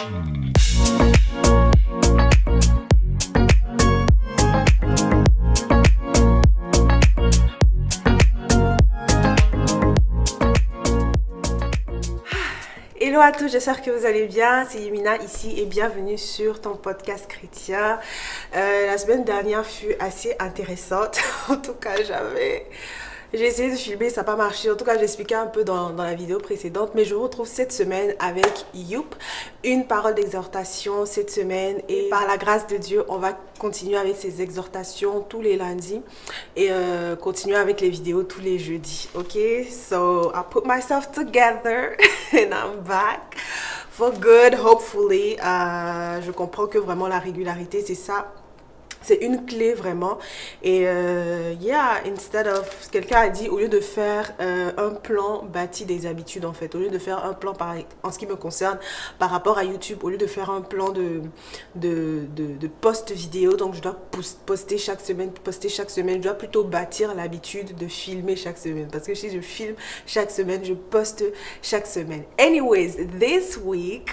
Hello à tous, j'espère que vous allez bien, c'est Yemina ici et bienvenue sur ton podcast chrétien. La semaine dernière fut assez intéressante, en tout cas j'ai essayé de filmer, ça n'a pas marché. En tout cas, j'expliquais un peu dans la vidéo précédente. Mais je vous retrouve cette semaine avec Youp. Une parole d'exhortation cette semaine. Et par la grâce de Dieu, on va continuer avec ces exhortations tous les lundis. Et continuer avec les vidéos tous les jeudis. Ok? So, I put myself together and I'm back. For good, hopefully. Je comprends que vraiment la régularité, c'est ça. C'est une clé vraiment. Et instead of, quelqu'un a dit, au lieu de faire un plan, bâti des habitudes en fait. Au lieu de faire un plan, en ce qui me concerne, par rapport à YouTube, au lieu de faire un plan de post vidéo, donc je dois poster chaque semaine, je dois plutôt bâtir l'habitude de filmer chaque semaine. Parce que si je filme chaque semaine, je poste chaque semaine. Anyways, this week,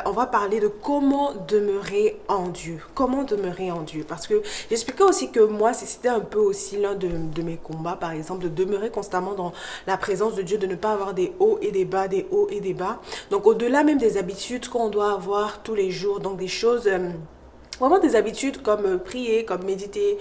on va parler de comment demeurer en Dieu. Comment demeurer en Dieu. Parce que j'expliquais aussi que moi, c'était un peu aussi l'un de mes combats, par exemple, de demeurer constamment dans la présence de Dieu, de ne pas avoir des hauts et des bas, des hauts et des bas. Donc, au-delà même des habitudes qu'on doit avoir tous les jours, donc des choses... Vraiment des habitudes comme prier, comme méditer,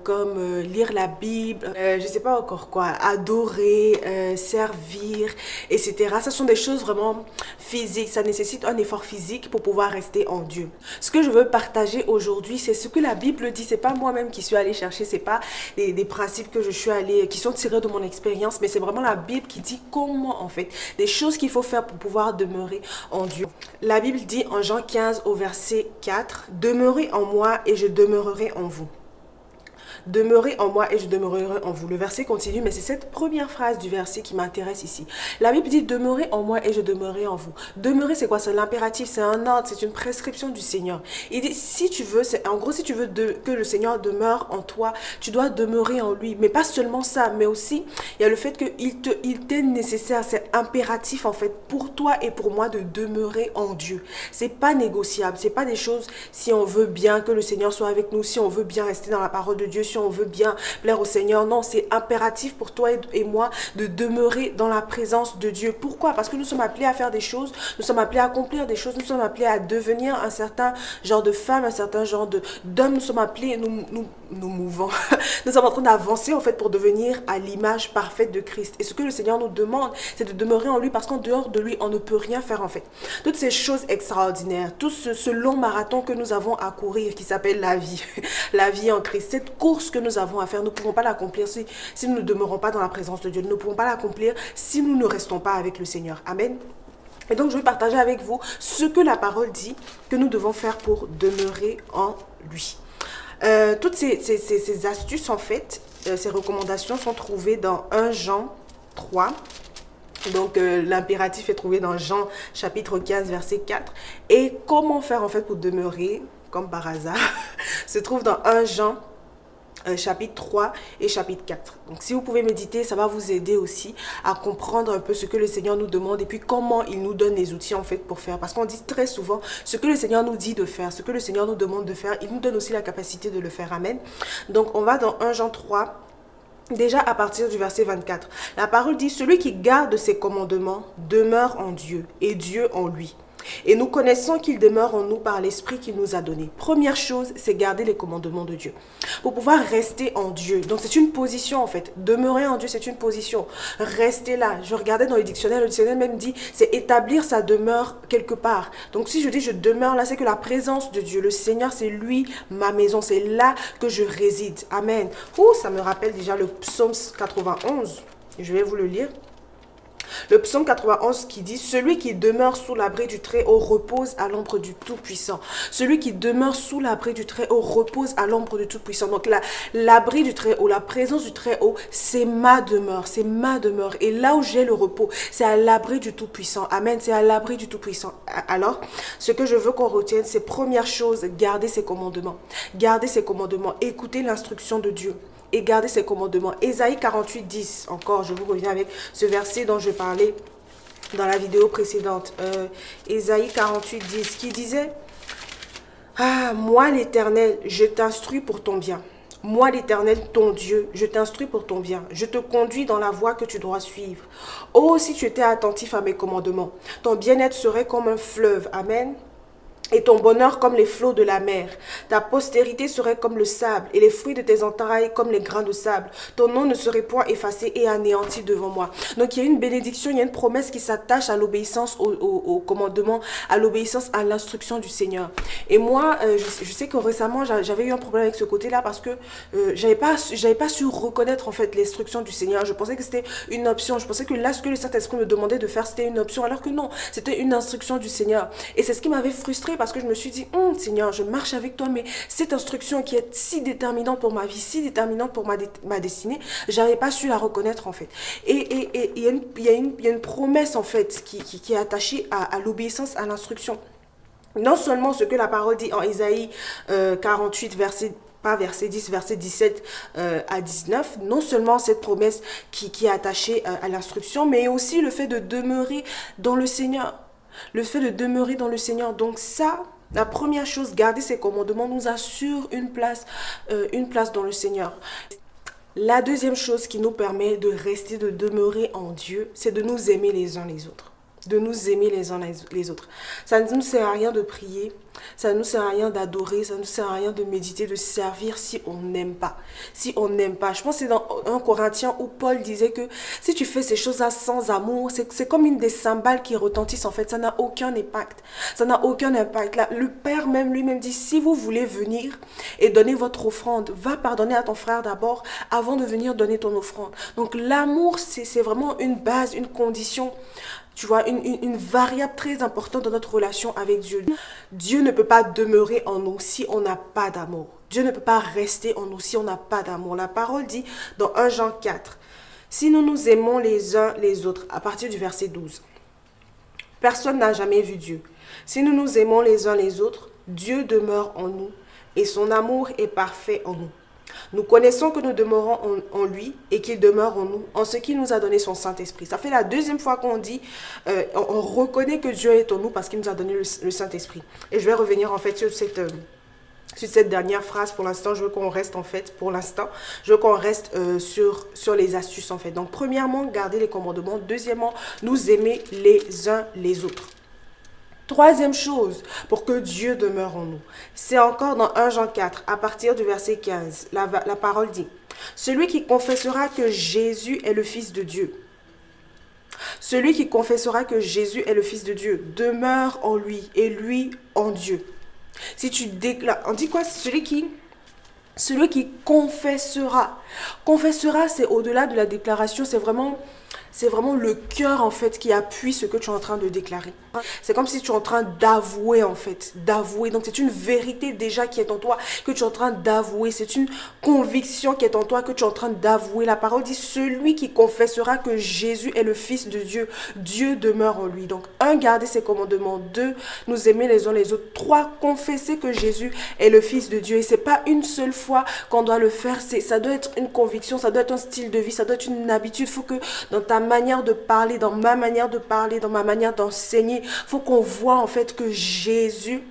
comme lire la Bible, je sais pas encore quoi, adorer, servir, etc. Ce sont des choses vraiment physiques. Ça nécessite un effort physique pour pouvoir rester en Dieu. Ce que je veux partager aujourd'hui, c'est ce que la Bible dit. C'est pas moi-même qui suis allée chercher, c'est pas des principes que je suis allée, qui sont tirés de mon expérience, mais c'est vraiment la Bible qui dit comment en fait, des choses qu'il faut faire pour pouvoir demeurer en Dieu. La Bible dit en Jean 15 au verset 4, « Demeurez en moi et je demeurerai en vous. » Demeurez en moi et je demeurerai en vous. Le verset continue, mais c'est cette première phrase du verset qui m'intéresse ici. La Bible dit, demeurez en moi et je demeurerai en vous. Demeurer, c'est quoi? C'est l'impératif, c'est un ordre, c'est une prescription du Seigneur. Il dit, si tu veux, en gros, si tu veux que le Seigneur demeure en toi, tu dois demeurer en lui. Mais pas seulement ça, mais aussi, il y a le fait qu'il t'est nécessaire, c'est impératif en fait, pour toi et pour moi de demeurer en Dieu. C'est pas négociable, c'est pas des choses, si on veut bien que le Seigneur soit avec nous, si on veut bien rester dans la parole de Dieu, si on veut bien plaire au Seigneur. Non, c'est impératif pour toi et moi de demeurer dans la présence de Dieu. Pourquoi? Parce que nous sommes appelés à faire des choses, nous sommes appelés à accomplir des choses, nous sommes appelés à devenir un certain genre de femme, un certain genre d'homme, nous sommes appelés, nous mouvons, nous sommes en train d'avancer en fait pour devenir à l'image parfaite de Christ. Et ce que le Seigneur nous demande, c'est de demeurer en lui parce qu'en dehors de lui, on ne peut rien faire en fait. Toutes ces choses extraordinaires, tout ce long marathon que nous avons à courir qui s'appelle la vie, la vie en Christ, cette course que nous avons à faire, nous ne pourrons pas l'accomplir si nous ne demeurons pas dans la présence de Dieu. Nous ne pourrons pas l'accomplir si nous ne restons pas avec le Seigneur. Amen. Et donc, je vais partager avec vous ce que la parole dit que nous devons faire pour demeurer en lui. Toutes ces astuces, en fait, ces recommandations sont trouvées dans 1 Jean 3. Donc, l'impératif est trouvé dans Jean chapitre 15, verset 4. Et comment faire, en fait, pour demeurer, comme par hasard, se trouve dans 1 Jean chapitre 3 et chapitre 4. Donc si vous pouvez méditer, ça va vous aider aussi à comprendre un peu ce que le Seigneur nous demande et puis comment il nous donne les outils en fait pour faire. Parce qu'on dit très souvent, ce que le Seigneur nous dit de faire, ce que le Seigneur nous demande de faire, il nous donne aussi la capacité de le faire. Amen. Donc on va dans 1 Jean 3, déjà à partir du verset 24. La parole dit, celui qui garde ses commandements demeure en Dieu et Dieu en lui. Et nous connaissons qu'il demeure en nous par l'esprit qu'il nous a donné. Première chose, c'est garder les commandements de Dieu. Pour pouvoir rester en Dieu. Donc c'est une position en fait. Demeurer en Dieu, c'est une position. Rester là. Je regardais dans le dictionnaire même dit, c'est établir sa demeure quelque part. Donc si je dis je demeure là, c'est que la présence de Dieu, le Seigneur, c'est lui, ma maison. C'est là que je réside. Amen. Ça me rappelle déjà le psaume 91. Je vais vous le lire. Le psaume 91 qui dit, celui qui demeure sous l'abri du Très-Haut repose à l'ombre du Tout-Puissant. Celui qui demeure sous l'abri du Très-Haut repose à l'ombre du Tout-Puissant. Donc l'abri du Très-Haut, la présence du Très-Haut, c'est ma demeure, c'est ma demeure. Et là où j'ai le repos, c'est à l'abri du Tout-Puissant. Amen, c'est à l'abri du Tout-Puissant. Alors, ce que je veux qu'on retienne, c'est première chose, garder ses commandements. Garder ses commandements, écouter l'instruction de Dieu. Et garder ses commandements. Ésaïe 48, 10, encore, je vous reviens avec ce verset dont je parlais dans la vidéo précédente. Ésaïe 48:10 qui disait « Ah, moi l'Éternel, je t'instruis pour ton bien. Moi l'Éternel, ton Dieu, je t'instruis pour ton bien. Je te conduis dans la voie que tu dois suivre. Oh, si tu étais attentif à mes commandements, ton bien-être serait comme un fleuve. » Amen. Et ton bonheur comme les flots de la mer. Ta postérité serait comme le sable, et les fruits de tes entrailles comme les grains de sable. Ton nom ne serait point effacé et anéanti devant moi. Donc il y a une bénédiction, il y a une promesse qui s'attache à l'obéissance au commandement, à l'obéissance à l'instruction du Seigneur. Et moi, je sais que récemment, j'avais eu un problème avec ce côté-là parce que j'avais pas su reconnaître en fait l'instruction du Seigneur. Je pensais que c'était une option. Je pensais que là, ce que le Saint-Esprit me demandait de faire, c'était une option, alors que non, c'était une instruction du Seigneur. Et c'est ce qui m'avait frustrée parce que je me suis dit, Seigneur, je marche avec toi, mais cette instruction qui est si déterminante pour ma vie, si déterminante pour ma destinée, j'avais pas su la reconnaître en fait. Et il y a une promesse en fait qui est attachée à l'obéissance à l'instruction. Non seulement ce que la parole dit en Ésaïe 48, verset 10, verset 17 à 19, non seulement cette promesse qui est attachée à l'instruction, mais aussi le fait de demeurer dans le Seigneur. Le fait de demeurer dans le Seigneur. Donc ça, la première chose, garder ses commandements nous assure une place dans le Seigneur. La deuxième chose qui nous permet de rester, de demeurer en Dieu, c'est de nous aimer les uns les autres. De nous aimer les uns les autres. Ça ne nous sert à rien de prier, ça ne nous sert à rien d'adorer, ça ne nous sert à rien de méditer, de servir si on n'aime pas. Si on n'aime pas. Je pense que c'est dans 1 Corinthiens où Paul disait que si tu fais ces choses-là sans amour, c'est comme une des cymbales qui retentissent en fait. Ça n'a aucun impact. Ça n'a aucun impact. Là, le Père même lui-même dit, si vous voulez venir et donner votre offrande, va pardonner à ton frère d'abord avant de venir donner ton offrande. Donc l'amour, c'est vraiment une base, une condition. Tu vois, une variable très importante dans notre relation avec Dieu. Dieu ne peut pas demeurer en nous si on n'a pas d'amour. Dieu ne peut pas rester en nous si on n'a pas d'amour. La parole dit dans 1 Jean 4, si nous nous aimons les uns les autres, à partir du verset 12, personne n'a jamais vu Dieu. Si nous nous aimons les uns les autres, Dieu demeure en nous et son amour est parfait en nous. Nous connaissons que nous demeurons en lui et qu'il demeure en nous, en ce qu'il nous a donné son Saint-Esprit. Ça fait la deuxième fois qu'on dit, on reconnaît que Dieu est en nous parce qu'il nous a donné le Saint-Esprit. Et je vais revenir en fait sur cette dernière phrase pour l'instant. Je veux qu'on reste en fait, sur les astuces en fait. Donc premièrement, garder les commandements. Deuxièmement, nous aimer les uns les autres. Troisième chose, pour que Dieu demeure en nous, c'est encore dans 1 Jean 4, à partir du verset 15, la parole dit, « Celui qui confessera que Jésus est le Fils de Dieu, celui qui confessera que Jésus est le Fils de Dieu, demeure en lui et lui en Dieu. » Si tu déclares, on dit quoi? Celui qui confessera. Confessera, c'est au-delà de la déclaration, c'est vraiment le cœur en fait qui appuie ce que tu es en train de déclarer. C'est comme si tu es en train d'avouer en fait, d'avouer. Donc c'est une vérité déjà qui est en toi que tu es en train d'avouer. C'est une conviction qui est en toi que tu es en train d'avouer. La parole dit, celui qui confessera que Jésus est le Fils de Dieu, Dieu demeure en lui. Donc 1, garder ses commandements. 2, nous aimer les uns les autres. 3, confesser que Jésus est le Fils de Dieu. Et c'est pas une seule fois qu'on doit le faire. Ça doit être une conviction, ça doit être un style de vie, ça doit être une habitude. Il faut que dans ta manière de parler, dans ma manière de parler, dans ma manière d'enseigner, il faut qu'on voit en fait que Jésus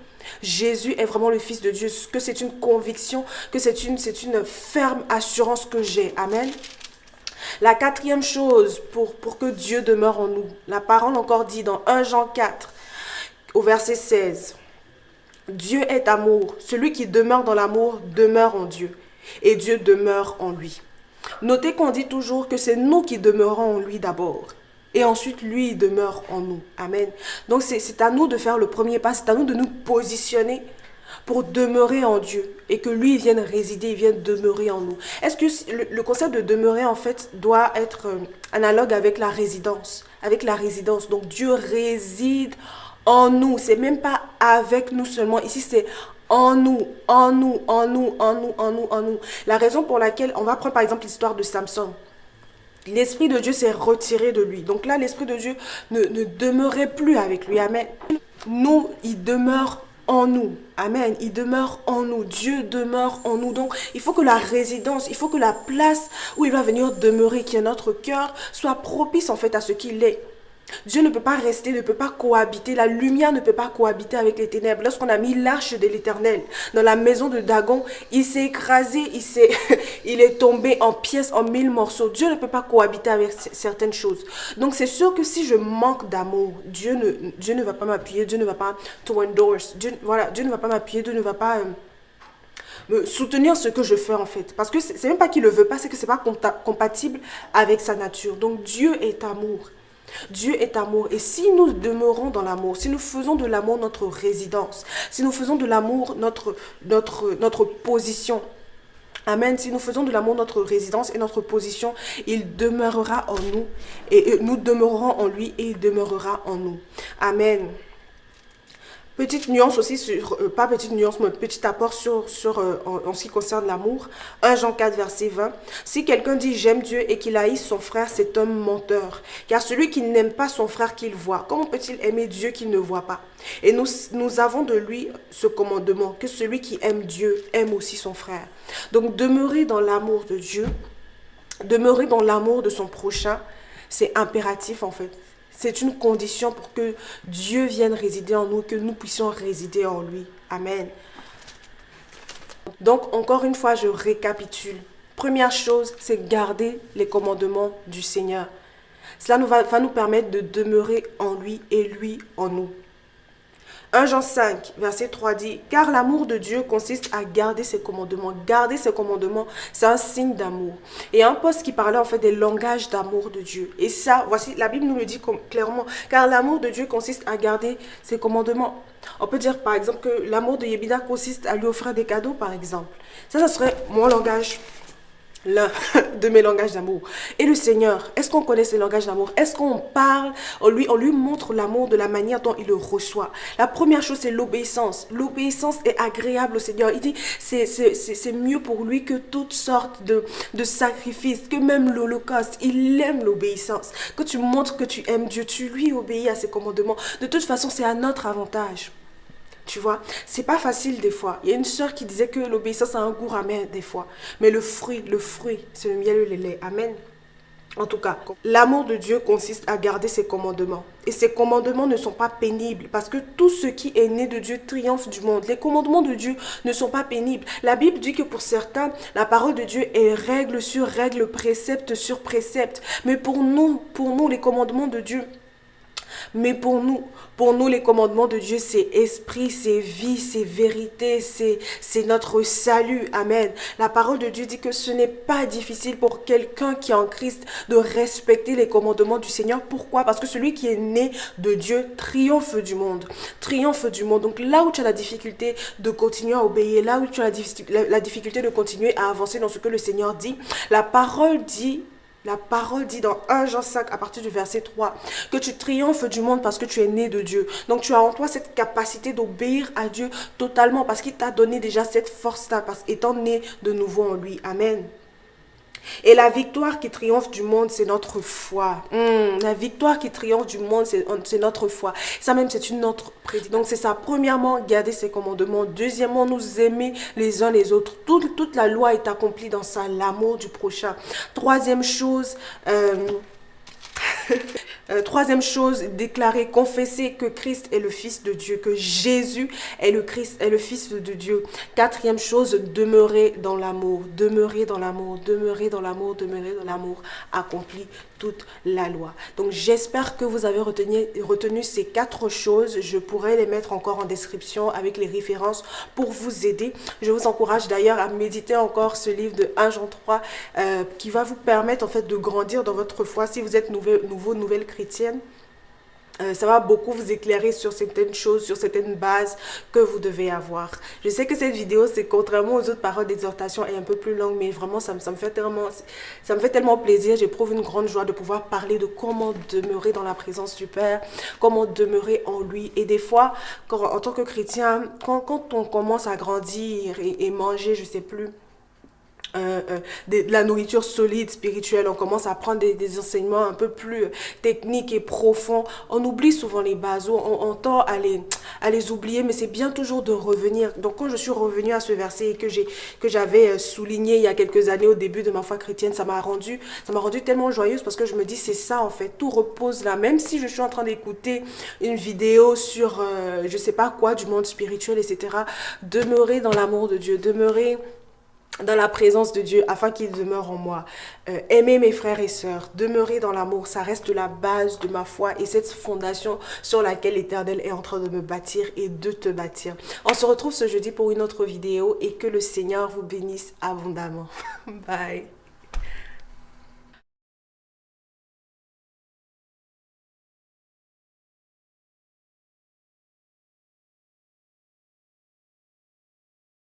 est vraiment le Fils de Dieu, que c'est une conviction, que c'est une ferme assurance que j'ai. Amen. La quatrième chose pour que Dieu demeure en nous, la parole encore dit dans 1 Jean 4, au verset 16, Dieu est amour, celui qui demeure dans l'amour demeure en Dieu, et Dieu demeure en lui. Notez qu'on dit toujours que c'est nous qui demeurons en lui d'abord. Et ensuite, lui, il demeure en nous. Amen. Donc, c'est à nous de faire le premier pas. C'est à nous de nous positionner pour demeurer en Dieu. Et que lui, il vienne résider, il vienne demeurer en nous. Est-ce que le concept de demeurer, en fait, doit être analogue avec la résidence? Avec la résidence. Donc, Dieu réside en nous. C'est même pas avec nous seulement. Ici, c'est en nous, en nous, en nous, en nous, en nous, en nous. La raison pour laquelle, on va prendre par exemple l'histoire de Samson. L'Esprit de Dieu s'est retiré de lui. Donc là, l'Esprit de Dieu ne demeurait plus avec lui. Amen. Nous, il demeure en nous. Amen. Il demeure en nous. Dieu demeure en nous. Donc, il faut que la résidence, il faut que la place où il va venir demeurer, qui est notre cœur, soit propice en fait à ce qu'il est. Dieu ne peut pas rester, ne peut pas cohabiter. La lumière ne peut pas cohabiter avec les ténèbres. Lorsqu'on a mis l'arche de l'Éternel dans la maison de Dagon, il s'est écrasé, il est tombé en pièces, en 1000 morceaux. Dieu ne peut pas cohabiter avec certaines choses. Donc c'est sûr que si je manque d'amour, Dieu ne va pas m'appuyer, Dieu ne va pas to endorse. Dieu ne va pas m'appuyer, Dieu ne va pas me soutenir ce que je fais en fait. Parce que c'est même pas qu'il ne le veut pas, c'est que c'est pas compatible avec sa nature. Donc Dieu est amour. Dieu est amour et si nous demeurons dans l'amour, si nous faisons de l'amour notre résidence, si nous faisons de l'amour notre position, amen, si nous faisons de l'amour notre résidence et notre position, il demeurera en nous et nous demeurerons en lui et il demeurera en nous. Amen. Petite nuance aussi, pas petite nuance, mais petit apport en ce qui concerne l'amour. 1 Jean 4, verset 20. Si quelqu'un dit j'aime Dieu et qu'il haïsse son frère, c'est un menteur. Car celui qui n'aime pas son frère qu'il voit, comment peut-il aimer Dieu qu'il ne voit pas? Et nous avons de lui ce commandement, que celui qui aime Dieu aime aussi son frère. Donc demeurer dans l'amour de Dieu, demeurer dans l'amour de son prochain, c'est impératif en fait. C'est une condition pour que Dieu vienne résider en nous, que nous puissions résider en lui. Amen. Donc, encore une fois, je récapitule. Première chose, c'est garder les commandements du Seigneur. Cela va nous permettre de demeurer en lui et lui en nous. 1 Jean 5, verset 3 dit, « Car l'amour de Dieu consiste à garder ses commandements. » Garder ses commandements, c'est un signe d'amour. Et un poste qui parlait en fait des langages d'amour de Dieu. Et ça, voici, la Bible nous le dit clairement. « Car l'amour de Dieu consiste à garder ses commandements. » On peut dire par exemple que l'amour de Yébida consiste à lui offrir des cadeaux par exemple. Ça serait mon langage. L'un de mes langages d'amour. Et le Seigneur, est-ce qu'on connaît ses langages d'amour? Est-ce qu'on parle, on lui montre l'amour de la manière dont il le reçoit? La première chose, c'est l'obéissance. L'obéissance est agréable au Seigneur. Il dit, c'est mieux pour lui que toutes sortes de sacrifices, que même l'Holocauste. Il aime l'obéissance. Que tu montres que tu aimes Dieu, tu lui obéis à ses commandements. De toute façon, c'est à notre avantage. Tu vois, c'est pas facile des fois. Il y a une sœur qui disait que l'obéissance a un goût amer des fois. Mais le fruit, c'est le miel et le lait. Amen. En tout cas, l'amour de Dieu consiste à garder ses commandements. Et ses commandements ne sont pas pénibles parce que tout ce qui est né de Dieu triomphe du monde. Les commandements de Dieu ne sont pas pénibles. La Bible dit que pour certains, la parole de Dieu est règle sur règle, précepte sur précepte. Mais pour nous, les commandements de Dieu, les commandements de Dieu, c'est esprit, c'est vie, c'est vérité, c'est notre salut. Amen. La parole de Dieu dit que ce n'est pas difficile pour quelqu'un qui est en Christ de respecter les commandements du Seigneur. Pourquoi? Parce que celui qui est né de Dieu triomphe du monde. Triomphe du monde. Donc là où tu as la difficulté de continuer à obéir, là où tu as la difficulté de continuer à avancer dans ce que le Seigneur dit, la parole dit dans 1 Jean 5 à partir du verset 3 que tu triomphes du monde parce que tu es né de Dieu. Donc tu as en toi cette capacité d'obéir à Dieu totalement parce qu'il t'a donné déjà cette force-là, étant né de nouveau en lui. Amen. Et la victoire qui triomphe du monde, c'est notre foi. La victoire qui triomphe du monde, c'est notre foi. Ça même, c'est une autre prédication. Donc c'est ça. Premièrement, garder ses commandements. Deuxièmement, nous aimer les uns les autres. Toute la loi est accomplie dans ça, l'amour du prochain. Troisième chose, déclarer, confesser que Christ est le Fils de Dieu, que Jésus est le Christ, est le Fils de Dieu. Quatrième chose, demeurer dans l'amour, demeurer dans l'amour, demeurer dans l'amour, demeurer dans l'amour, accomplit toute la loi. Donc j'espère que vous avez retenu ces 4 choses. Je pourrais les mettre encore en description avec les références pour vous aider. Je vous encourage d'ailleurs à méditer encore ce livre de 1 Jean 3 qui va vous permettre en fait de grandir dans votre foi si vous êtes nouvelle chrétienne. Ça va beaucoup vous éclairer sur certaines choses, sur certaines bases que vous devez avoir. Je sais que cette vidéo, c'est contrairement aux autres paroles d'exhortation, est un peu plus longue, mais vraiment, ça me fait tellement plaisir. J'éprouve une grande joie de pouvoir parler de comment demeurer dans la présence du Père, comment demeurer en lui. Et des fois, en tant que chrétien, quand on commence à grandir et manger, je sais plus, de la nourriture solide, spirituelle, on commence à prendre des enseignements un peu plus techniques et profonds, on oublie souvent les bases, on tend à les oublier, mais c'est bien toujours de revenir. Donc quand je suis revenue à ce verset et que j'avais souligné il y a quelques années au début de ma foi chrétienne, ça m'a rendu tellement joyeuse parce que je me dis c'est ça en fait, tout repose là. Même si je suis en train d'écouter une vidéo sur je sais pas quoi du monde spirituel, etc. Demeurer dans l'amour de Dieu, demeurer dans la présence de Dieu afin qu'il demeure en moi. Aimer mes frères et sœurs, demeurer dans l'amour, ça reste la base de ma foi et cette fondation sur laquelle l'Éternel est en train de me bâtir et de te bâtir. On se retrouve ce jeudi pour une autre vidéo et que le Seigneur vous bénisse abondamment. Bye.